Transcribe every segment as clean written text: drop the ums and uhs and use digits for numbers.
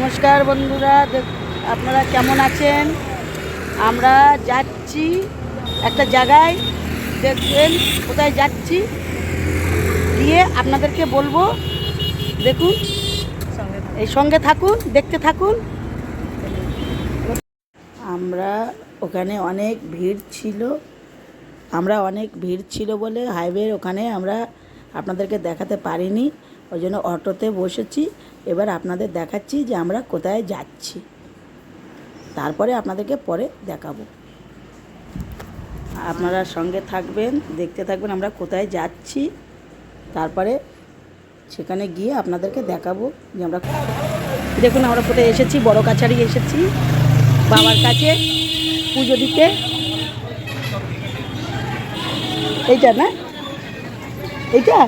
নমস্কার বন্ধুরা, আপনারা কেমন আছেন? আমরা যাচ্ছি একটা জায়গায়, দেখবেন কোথায় যাচ্ছি, গিয়ে আপনাদেরকে বলবো। দেখুন, এই সঙ্গে থাকুন, দেখতে থাকুন। আমরা ওখানে অনেক ভিড় ছিল বলে হাইওয়ের ওখানে আমরা আপনাদেরকে দেখাতে পারিনি, ওই জন্য অটোতে বসেছি। এবার আপনাদের দেখাচ্ছি যে আমরা কোথায় যাচ্ছি, তারপরে আপনাদেরকে পরে দেখাবো। আপনারা সঙ্গে থাকবেন, দেখতে থাকবেন আমরা কোথায় যাচ্ছি, তারপরে সেখানে গিয়ে আপনাদেরকে দেখাবো যে আমরা। দেখুন আমরা কোথায় এসেছি, বড় কাছারি এসেছি বাবার কাছে পুজো দিতে। এইটা না, এইটা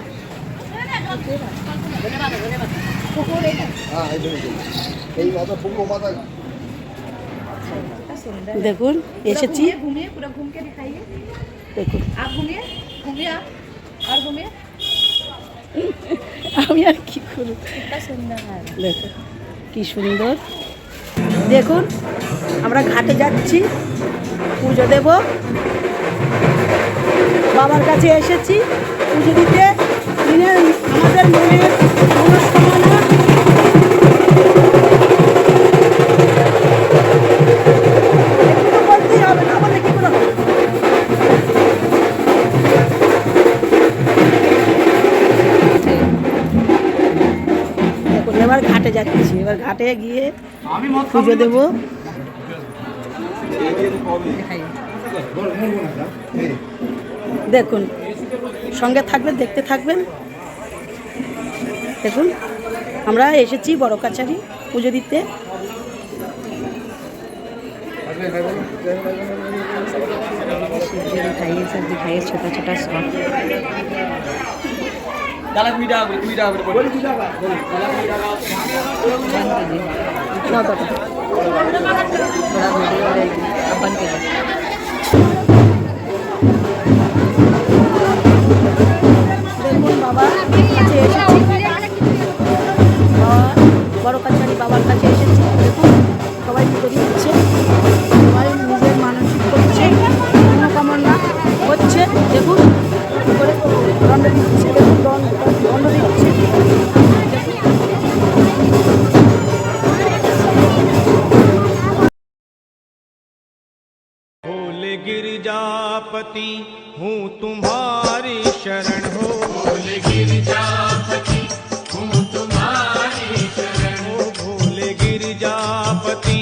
দেখুন এসেছি। দেখুন আমি আর কি করব, দেখুন কি সুন্দর। দেখুন আমরা ঘাটে যাচ্ছি, পুজো দেব, বাবার কাছে এসেছি পুজো দিতে। আমাদের মনের মনস্কামনা বলতেই হবে, না বলে কি করে হবে। দেখুন এবার ঘাটে যাচ্ছি, এবার ঘাটে গিয়ে পুজো দেব। দেখুন সঙ্গে থাকবেন, দেখতে থাকবেন। দেখুন আমরা এসেছি বড় কাছারি পুজো দিতে। ছোটা ছোটা দেখুন বাবা কাছে এসেছি, বড় কাছারি বাবার কাছে এসেছি। দেখুন সবাই পুজো দিচ্ছে, সবাই নিজের মানসিক করছে, মনোকামনা হচ্ছে। দেখুন কী করে দণ্ড দিচ্ছে, দেখুন দণ্ড দিচ্ছে। बोले गिरजापति हूँ तुम्हारी शरण हो, बोले गिरजापति हूँ तुम्हारी शरण हो, भोले गिरजापति